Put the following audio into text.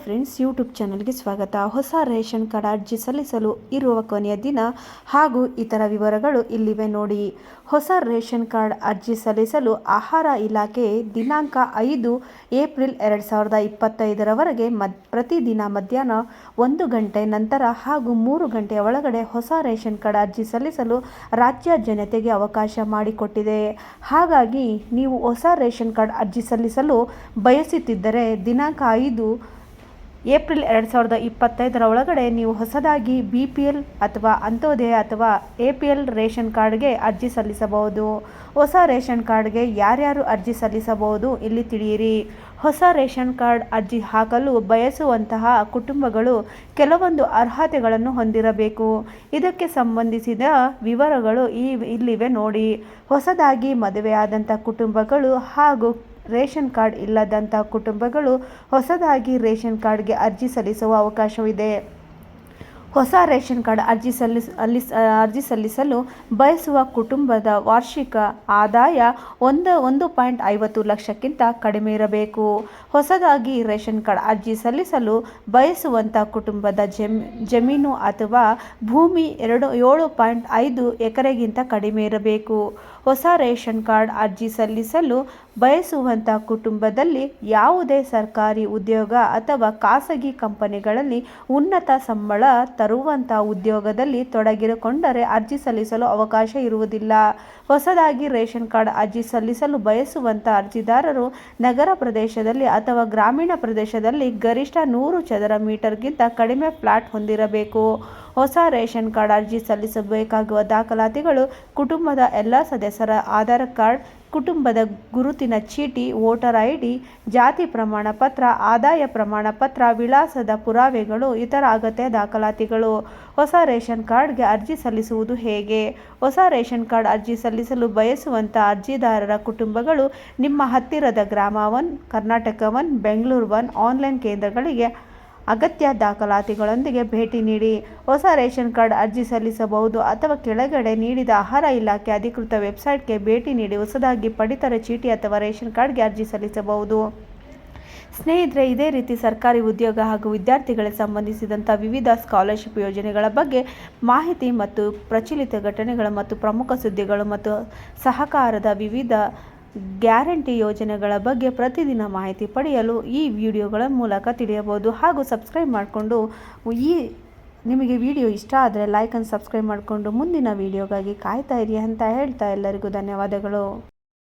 Friends, YouTube ಚಾನಲ್ಗೆ ಸ್ವಾಗತ. ಹೊಸ ರೇಷನ್ ಕಾರ್ಡ್ ಅರ್ಜಿ ಸಲ್ಲಿಸಲು ಇರುವ ಕೊನೆಯ ದಿನ ಹಾಗೂ ಇತರ ವಿವರಗಳು ಇಲ್ಲಿವೆ ನೋಡಿ. ಹೊಸ ರೇಷನ್ ಕಾರ್ಡ್ ಅರ್ಜಿ ಸಲ್ಲಿಸಲು ಆಹಾರ ಇಲಾಖೆ ದಿನಾಂಕ 5 ಏಪ್ರಿಲ್ 2025ರವರೆಗೆ ಪ್ರತಿದಿನ ಮಧ್ಯಾಹ್ನ 1 ಗಂಟೆ ನಂತರ ಹಾಗೂ 3 ಗಂಟೆಯ ಒಳಗಡೆ ಹೊಸ ರೇಷನ್ ಕಾರ್ಡ್ ಅರ್ಜಿ ಸಲ್ಲಿಸಲು ರಾಜ್ಯ ಜನತೆಗೆ ಅವಕಾಶ ಮಾಡಿಕೊಟ್ಟಿದೆ. ಹಾಗಾಗಿ ನೀವು ಹೊಸ ರೇಷನ್ ಕಾರ್ಡ್ ಅರ್ಜಿ ಸಲ್ಲಿಸಲು ಬಯಸುತ್ತಿದ್ದರೆ ದಿನಾಂಕ 5 ಏಪ್ರಿಲ್ 2025ರ ಒಳಗಡೆ ನೀವು ಹೊಸದಾಗಿ BPL ಅಥವಾ ಅಂತ್ಯೋದಯ ಅಥವಾ APL ರೇಷನ್ ಕಾರ್ಡ್ಗೆ ಅರ್ಜಿ ಸಲ್ಲಿಸಬಹುದು. ಹೊಸ ರೇಷನ್ ಕಾರ್ಡ್ಗೆ ಯಾರ್ಯಾರು ಅರ್ಜಿ ಸಲ್ಲಿಸಬಹುದು ಇಲ್ಲಿ ತಿಳಿಯಿರಿ. ಹೊಸ ರೇಷನ್ ಕಾರ್ಡ್ ಅರ್ಜಿ ಹಾಕಲು ಬಯಸುವಂತಹ ಕುಟುಂಬಗಳು ಕೆಲವೊಂದು ಅರ್ಹತೆಗಳನ್ನು ಹೊಂದಿರಬೇಕು. ಇದಕ್ಕೆ ಸಂಬಂಧಿಸಿದ ವಿವರಗಳು ಇಲ್ಲಿವೆ ನೋಡಿ. ಹೊಸದಾಗಿ ಮದುವೆಯಾದಂಥ ಕುಟುಂಬಗಳು ಹಾಗೂ ರೇಷನ್ ಕಾರ್ಡ್ ಇಲ್ಲದಂಥ ಕುಟುಂಬಗಳು ಹೊಸದಾಗಿ ರೇಷನ್ ಕಾರ್ಡ್ಗೆ ಅರ್ಜಿ ಸಲ್ಲಿಸುವ ಅವಕಾಶವಿದೆ. ಹೊಸ ರೇಷನ್ ಕಾರ್ಡ್ ಅರ್ಜಿ ಸಲ್ಲಿಸಲು ಬಯಸುವ ಕುಟುಂಬದ ವಾರ್ಷಿಕ ಆದಾಯ 1.50 ಲಕ್ಷಕ್ಕಿಂತ ಕಡಿಮೆ ಇರಬೇಕು. ಹೊಸದಾಗಿ ರೇಷನ್ ಕಾರ್ಡ್ ಅರ್ಜಿ ಸಲ್ಲಿಸಲು ಬಯಸುವಂಥ ಕುಟುಂಬದ ಜಮೀನು ಅಥವಾ ಭೂಮಿ 7.5 ಎಕರೆಗಿಂತ ಕಡಿಮೆ ಇರಬೇಕು. ಹೊಸ ರೇಷನ್ ಕಾರ್ಡ್ ಅರ್ಜಿ ಸಲ್ಲಿಸಲು ಬಯಸುವಂಥ ಕುಟುಂಬದಲ್ಲಿ ಯಾವುದೇ ಸರ್ಕಾರಿ ಉದ್ಯೋಗ ಅಥವಾ ಖಾಸಗಿ ಕಂಪನಿಗಳಲ್ಲಿ ಉನ್ನತ ಸಂಬಳ ತರುವಂಥ ಉದ್ಯೋಗದಲ್ಲಿ ತೊಡಗಿಕೊಂಡರೆ ಅರ್ಜಿ ಸಲ್ಲಿಸಲು ಅವಕಾಶ ಇರುವುದಿಲ್ಲ. ಹೊಸದಾಗಿ ರೇಷನ್ ಕಾರ್ಡ್ ಅರ್ಜಿ ಸಲ್ಲಿಸಲು ಬಯಸುವಂಥ ಅರ್ಜಿದಾರರು ನಗರ ಪ್ರದೇಶದಲ್ಲಿ ಅಥವಾ ಗ್ರಾಮೀಣ ಪ್ರದೇಶದಲ್ಲಿ ಗರಿಷ್ಠ 100 ಚದರ ಮೀಟರ್ಗಿಂತ ಕಡಿಮೆ ಫ್ಲಾಟ್ ಹೊಂದಿರಬೇಕು. ಹೊಸ ರೇಷನ್ ಕಾರ್ಡ್ ಅರ್ಜಿ ಸಲ್ಲಿಸಬೇಕಾಗುವ ದಾಖಲಾತಿಗಳು ಕುಟುಂಬದ ಎಲ್ಲ ಸದಸ್ಯರ ಆಧಾರ್ ಕಾರ್ಡ್, ಕುಟುಂಬದ ಗುರುತಿನ ಚೀಟಿ, ವೋಟರ್ ID, ಜಾತಿ ಪ್ರಮಾಣ ಪತ್ರ, ಆದಾಯ ಪ್ರಮಾಣ ಪತ್ರ, ವಿಳಾಸದ ಪುರಾವೆಗಳು, ಇತರ ಅಗತ್ಯ ದಾಖಲಾತಿಗಳು. ಹೊಸ ರೇಷನ್ ಕಾರ್ಡ್ಗೆ ಅರ್ಜಿ ಸಲ್ಲಿಸುವುದು ಹೇಗೆ? ಹೊಸ ರೇಷನ್ ಕಾರ್ಡ್ ಅರ್ಜಿ ಸಲ್ಲಿಸಲು ಬಯಸುವಂಥ ಅರ್ಜಿದಾರರ ಕುಟುಂಬಗಳು ನಿಮ್ಮ ಹತ್ತಿರದ ಗ್ರಾಮ 1, ಕರ್ನಾಟಕ 1, ಬೆಂಗಳೂರು 1 ಆನ್ಲೈನ್ ಕೇಂದ್ರಗಳಿಗೆ ಅಗತ್ಯ ದಾಖಲಾತಿಗಳೊಂದಿಗೆ ಭೇಟಿ ನೀಡಿ ಹೊಸ ರೇಷನ್ ಕಾರ್ಡ್ ಅರ್ಜಿ ಸಲ್ಲಿಸಬಹುದು ಅಥವಾ ಕೆಳಗಡೆ ನೀಡಿದ ಆಹಾರ ಇಲಾಖೆ ಅಧಿಕೃತ ವೆಬ್ಸೈಟ್ಗೆ ಭೇಟಿ ನೀಡಿ ಹೊಸದಾಗಿ ಪಡಿತರ ಚೀಟಿ ಅಥವಾ ರೇಷನ್ ಕಾರ್ಡ್ಗೆ ಅರ್ಜಿ ಸಲ್ಲಿಸಬಹುದು. ಸ್ನೇಹಿತರೆ, ಇದೇ ರೀತಿ ಸರ್ಕಾರಿ ಉದ್ಯೋಗ ಹಾಗೂ ವಿದ್ಯಾರ್ಥಿಗಳಿಗೆ ಸಂಬಂಧಿಸಿದಂಥ ವಿವಿಧ ಸ್ಕಾಲರ್ಶಿಪ್ ಯೋಜನೆಗಳ ಬಗ್ಗೆ ಮಾಹಿತಿ ಮತ್ತು ಪ್ರಚಲಿತ ಘಟನೆಗಳು ಮತ್ತು ಪ್ರಮುಖ ಸುದ್ದಿಗಳು ಮತ್ತು ಸಹಕಾರದ ವಿವಿಧ ಗ್ಯಾರಂಟಿ ಯೋಜನೆಗಳ ಬಗ್ಗೆ ಪ್ರತಿದಿನ ಮಾಹಿತಿ ಪಡೆಯಲು ಈ ವಿಡಿಯೋಗಳ ಮೂಲಕ ತಿಳಿಯಬಹುದು. ಹಾಗೂ ಸಬ್ಸ್ಕ್ರೈಬ್ ಮಾಡಿಕೊಂಡು ನಿಮಗೆ ವಿಡಿಯೋ ಇಷ್ಟ ಆದರೆ ಲೈಕ್ ಆ್ಯಂಡ್ ಸಬ್ಸ್ಕ್ರೈಬ್ ಮಾಡಿಕೊಂಡು ಮುಂದಿನ ವಿಡಿಯೋಗಾಗಿ ಕಾಯ್ತಾ ಇರಿ ಅಂತ ಹೇಳ್ತಾ ಎಲ್ಲರಿಗೂ ಧನ್ಯವಾದಗಳು.